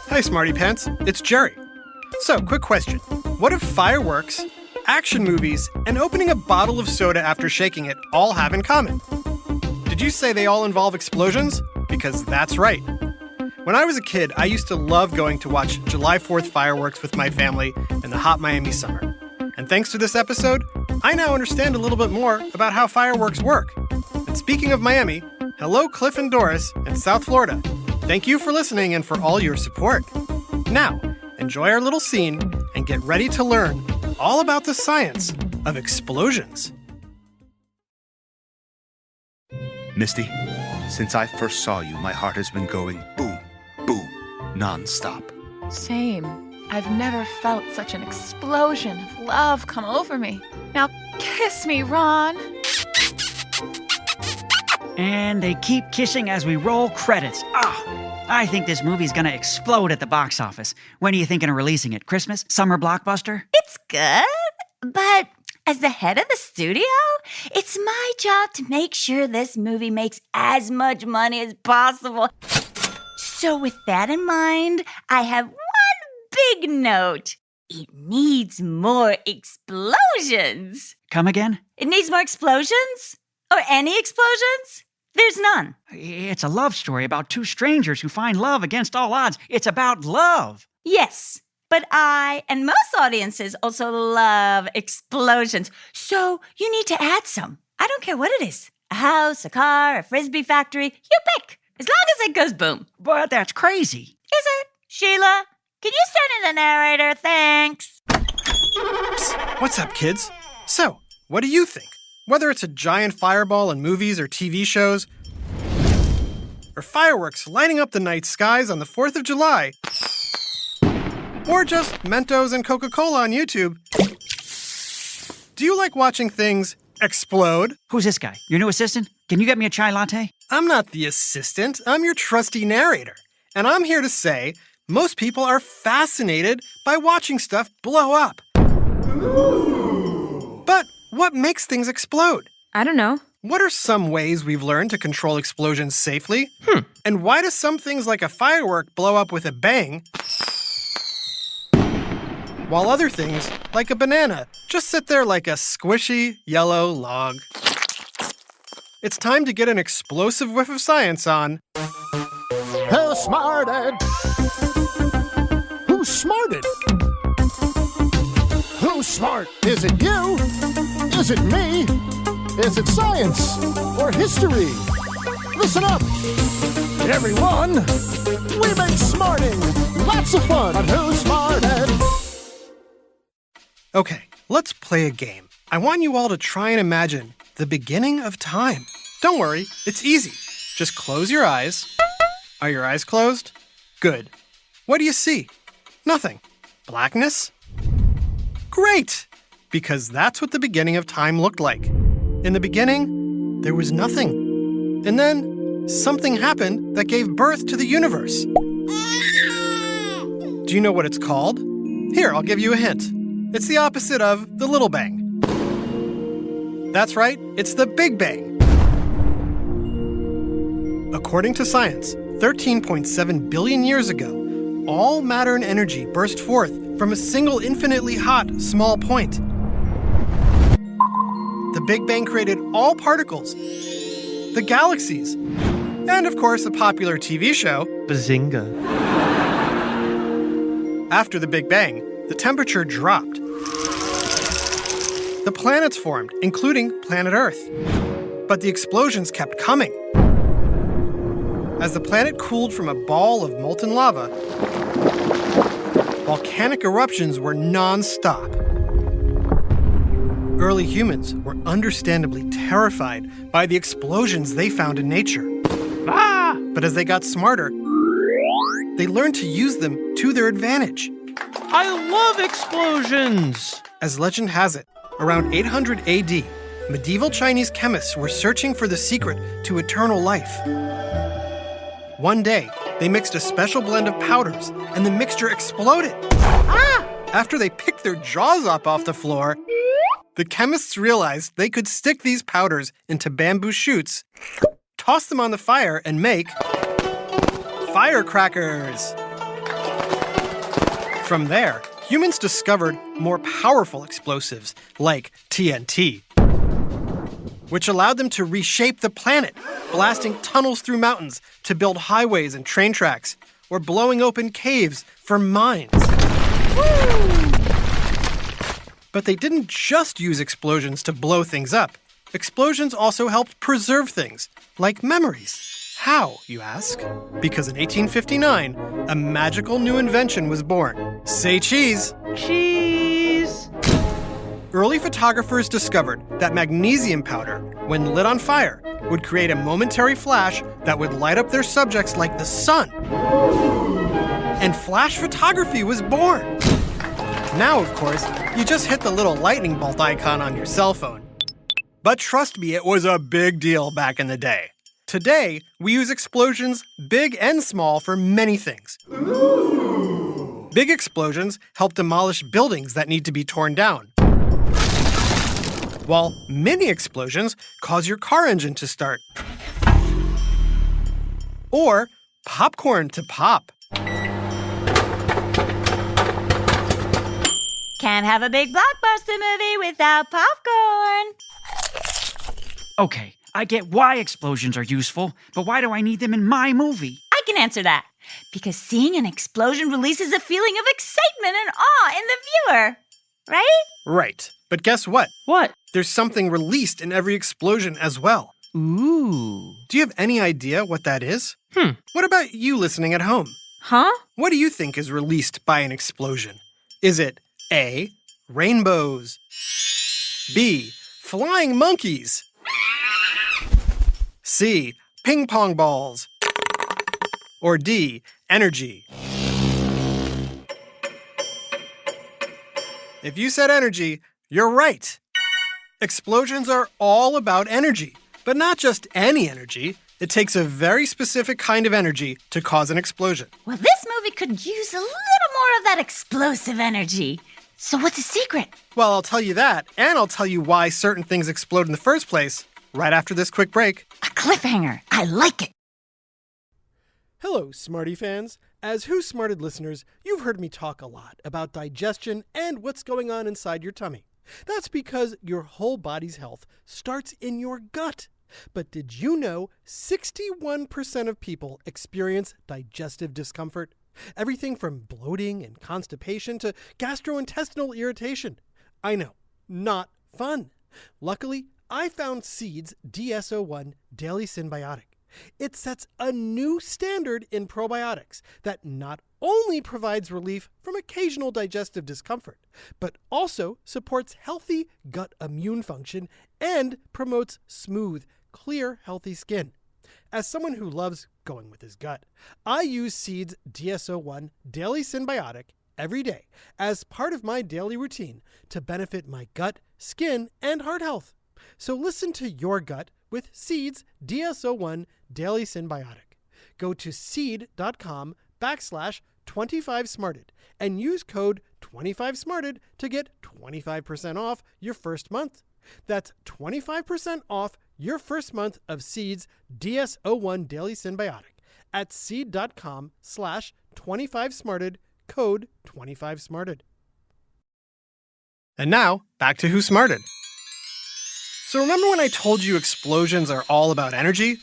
Hi, Smarty Pants. It's Jerry. So, quick question. What if fireworks, action movies, and opening a bottle of soda after shaking it all have in common? Did you say they all involve explosions? Because that's right. When I was a kid, I used to love going to watch July 4th fireworks with my family in the hot Miami summer. And thanks to this episode, I now understand a little bit more about how fireworks work. And speaking of Miami, hello Cliff and Doris in South Florida. Thank you for listening and for all your support. Now, enjoy our little scene and get ready to learn all about the science of explosions. Misty, since I first saw you, my heart has been going boom, boom, nonstop. Same. I've never felt such an explosion of love come over me. Now kiss me, Ron. And they keep kissing as we roll credits. I think this movie's gonna explode at the box office. When are you thinking of releasing it? Christmas? Summer blockbuster? It's good, but as the head of the studio, it's my job to make sure this movie makes as much money as possible. So with that in mind, I have one big note. It needs more explosions. Come again? It needs more explosions? Or any explosions? There's none. It's a love story about two strangers who find love against all odds. It's about love. Yes, but I and most audiences also love explosions. So you need to add some. I don't care what it is. A house, a car, a frisbee factory. You pick. As long as it goes boom. But that's crazy. Is it? Sheila, can you send in the narrator? Thanks. Psst, what's up, kids? So, what do you think? Whether it's a giant fireball in movies or TV shows, or fireworks lighting up the night skies on the 4th of July, or just Mentos and Coca-Cola on YouTube, do you like watching things explode? Who's this guy? Your new assistant? Can you get me a chai latte? I'm not the assistant. I'm your trusty narrator. And I'm here to say most people are fascinated by watching stuff blow up. But what makes things explode? I don't know. What are some ways we've learned to control explosions safely? And why do some things like a firework blow up with a bang, while other things, like a banana, just sit there like a squishy yellow log? It's time to get an explosive whiff of science on Who smarted? Who smarted? Who's smart? Is it you? Is it me? Is it science or history? Listen up, everyone. We make smarting lots of fun on Who Smarted. Okay, let's play a game. I want you all to try and imagine the beginning of time. Don't worry, it's easy. Just close your eyes. Are your eyes closed? Good. What do you see? Nothing. Blackness? Great! Because that's what the beginning of time looked like. In the beginning, there was nothing. And then something happened that gave birth to the universe. Do you know what it's called? Here, I'll give you a hint. It's the opposite of the Little Bang. That's right, it's the Big Bang. According to science, 13.7 billion years ago, all matter and energy burst forth from a single infinitely hot, small point. The Big Bang created all particles, the galaxies, and of course, the popular TV show, Bazinga. After the Big Bang, the temperature dropped. The planets formed, including planet Earth. But the explosions kept coming. As the planet cooled from a ball of molten lava, volcanic eruptions were non-stop. Early humans were understandably terrified by the explosions they found in nature. But as they got smarter, they learned to use them to their advantage. I love explosions! As legend has it, around 800 AD, medieval Chinese chemists were searching for the secret to eternal life. One day, they mixed a special blend of powders, and the mixture exploded. After they picked their jaws up off the floor, the chemists realized they could stick these powders into bamboo shoots, toss them on the fire, and make firecrackers. From there, humans discovered more powerful explosives, like TNT, which allowed them to reshape the planet, blasting tunnels through mountains to build highways and train tracks, or blowing open caves for mines. But they didn't just use explosions to blow things up. Explosions also helped preserve things, like memories. How, you ask? Because in 1859, a magical new invention was born. Say cheese! Cheese! Early photographers discovered that magnesium powder, when lit on fire, would create a momentary flash that would light up their subjects like the sun. And flash photography was born. Now, of course, you just hit the little lightning bolt icon on your cell phone. But trust me, it was a big deal back in the day. Today, we use explosions, big and small, for many things. Big explosions help demolish buildings that need to be torn down, while mini explosions cause your car engine to start. Or popcorn to pop. Can't have a big blockbuster movie without popcorn. Okay, I get why explosions are useful, but why do I need them in my movie? I can answer that. Because seeing an explosion releases a feeling of excitement and awe in the viewer. Right? Right. But guess what? What? There's something released in every explosion as well. Ooh. Do you have any idea what that is? Hmm. What about you listening at home? Huh? What do you think is released by an explosion? Is it A, rainbows, B, flying monkeys, C, ping pong balls, or D, energy? If you said energy, you're right. Explosions are all about energy, but not just any energy. It takes a very specific kind of energy to cause an explosion. Well, this movie could use a little more of that explosive energy. So what's the secret? Well, I'll tell you that, and I'll tell you why certain things explode in the first place, right after this quick break. A cliffhanger. I like it. Hello, Smarty fans. As Who Smarted listeners, you've heard me talk a lot about digestion and what's going on inside your tummy. That's because your whole body's health starts in your gut. But did you know 61% of people experience digestive discomfort? Everything from bloating and constipation to gastrointestinal irritation. I know, not fun. Luckily, I found Seed's DS-01 Daily Synbiotic. It sets a new standard in probiotics that not only provides relief from occasional digestive discomfort, but also supports healthy gut immune function and promotes smooth, clear, healthy skin. As someone who loves going with his gut, I use Seed's DS-01 Daily Synbiotic every day as part of my daily routine to benefit my gut, skin, and heart health. So listen to your gut with Seed's DS-01 Daily Synbiotic. Go to seed.com/25smarted and use code 25smarted to get 25% off your first month. That's 25% off your first month of Seed's DS-01 Daily Synbiotic at seed.com/25smarted, code 25smarted. And now, back to Who Smarted. So remember when I told you explosions are all about energy?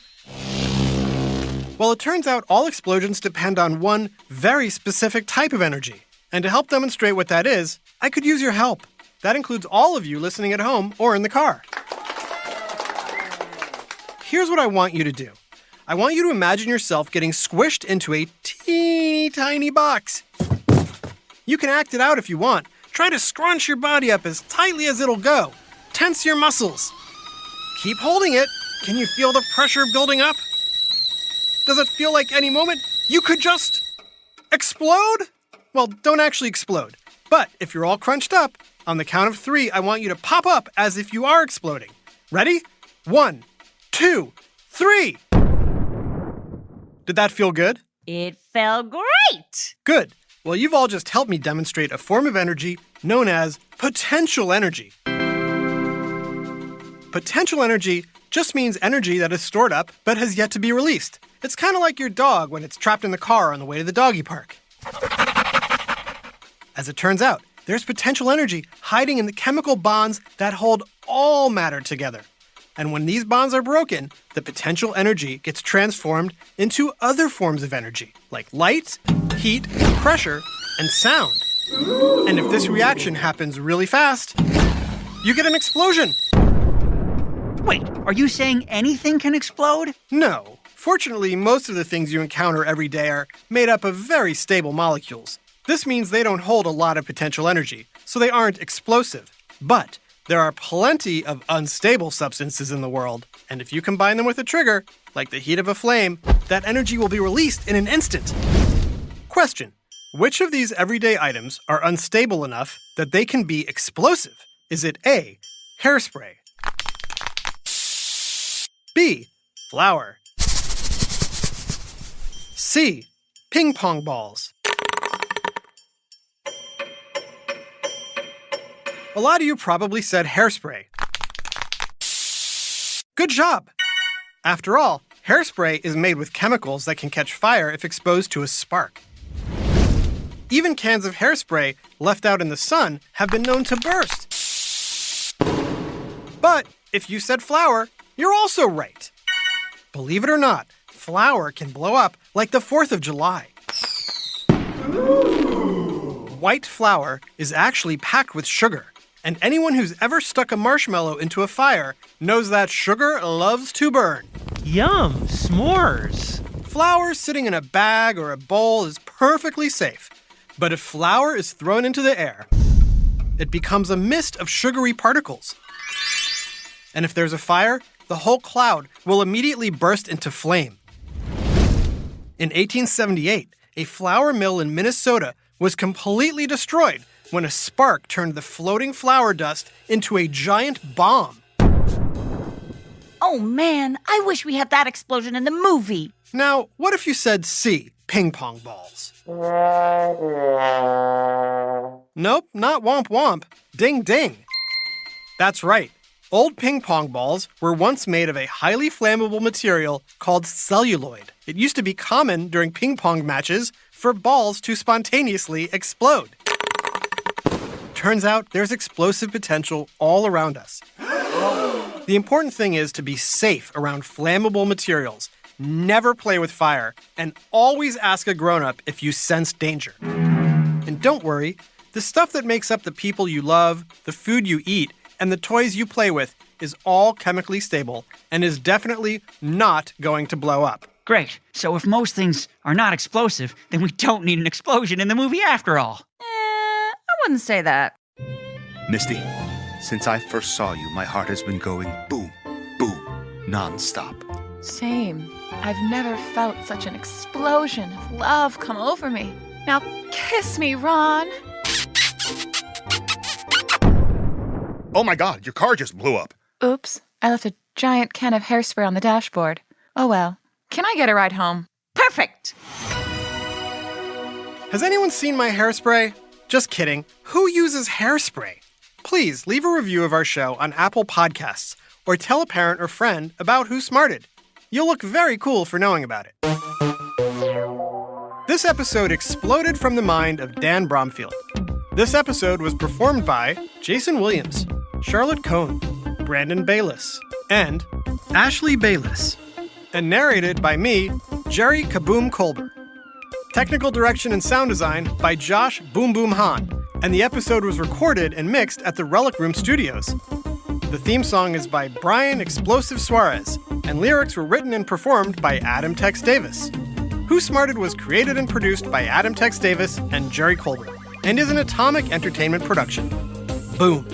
Well, it turns out all explosions depend on one very specific type of energy. And to help demonstrate what that is, I could use your help. That includes all of you listening at home or in the car. Here's what I want you to do. I want you to imagine yourself getting squished into a teeny tiny box. You can act it out if you want. Try to scrunch your body up as tightly as it'll go. Tense your muscles. Keep holding it. Can you feel the pressure building up? Does it feel like any moment you could just explode? Well, don't actually explode. But if you're all crunched up, on the count of 3, I want you to pop up as if you are exploding. Ready? 1, 2, 3. Did that feel good? It felt great. Good. Well, you've all just helped me demonstrate a form of energy known as potential energy. Potential energy just means energy that is stored up but has yet to be released. It's kind of like your dog when it's trapped in the car on the way to the doggy park. As it turns out, there's potential energy hiding in the chemical bonds that hold all matter together. And when these bonds are broken, the potential energy gets transformed into other forms of energy, like light, heat, pressure, and sound. And if this reaction happens really fast, you get an explosion. Wait, are you saying anything can explode? No. Fortunately, most of the things you encounter every day are made up of very stable molecules. This means they don't hold a lot of potential energy, so they aren't explosive. But there are plenty of unstable substances in the world, and if you combine them with a trigger, like the heat of a flame, that energy will be released in an instant. Question: which of these everyday items are unstable enough that they can be explosive? Is it A, hairspray, B, flour, C, ping pong balls? A lot of you probably said hairspray. Good job! After all, hairspray is made with chemicals that can catch fire if exposed to a spark. Even cans of hairspray left out in the sun have been known to burst. But if you said flour, you're also right. Believe it or not, flour can blow up like the 4th of July. White flour is actually packed with sugar. And anyone who's ever stuck a marshmallow into a fire knows that sugar loves to burn. Yum, s'mores. Flour sitting in a bag or a bowl is perfectly safe. But if flour is thrown into the air, it becomes a mist of sugary particles. And if there's a fire, the whole cloud will immediately burst into flame. In 1878, a flour mill in Minnesota was completely destroyed when a spark turned the floating flour dust into a giant bomb. Oh man, I wish we had that explosion in the movie. Now, what if you said C, ping pong balls? Nope, not womp womp. Ding ding. That's right. Old ping pong balls were once made of a highly flammable material called celluloid. It used to be common during ping pong matches for balls to spontaneously explode. Turns out there's explosive potential all around us. The important thing is to be safe around flammable materials, never play with fire, and always ask a grown-up if you sense danger. And don't worry, the stuff that makes up the people you love, the food you eat, and the toys you play with is all chemically stable and is definitely not going to blow up. Great. So if most things are not explosive, then we don't need an explosion in the movie after all. I wouldn't say that. Misty, since I first saw you, my heart has been going boom, boom, nonstop. Same. I've never felt such an explosion of love come over me. Now kiss me, Ron. Oh my God, your car just blew up. Oops, I left a giant can of hairspray on the dashboard. Oh well. Can I get a ride home? Perfect. Has anyone seen my hairspray? Just kidding. Who uses hairspray? Please leave a review of our show on Apple Podcasts or tell a parent or friend about Who Smarted. You'll look very cool for knowing about it. This episode exploded from the mind of Dan Bromfield. This episode was performed by Jason Williams, Charlotte Cohn, Brandon Bayless, and Ashley Bayless, and narrated by me, Jerry Kaboom Colbert. Technical direction and sound design by Josh Boom Boom Han, and the episode was recorded and mixed at the Relic Room Studios. The theme song is by Brian Explosive Suarez, and lyrics were written and performed by Adam Tex Davis. Who Smarted was created and produced by Adam Tex Davis and Jerry Colbert, and is an Atomic Entertainment production. Boom.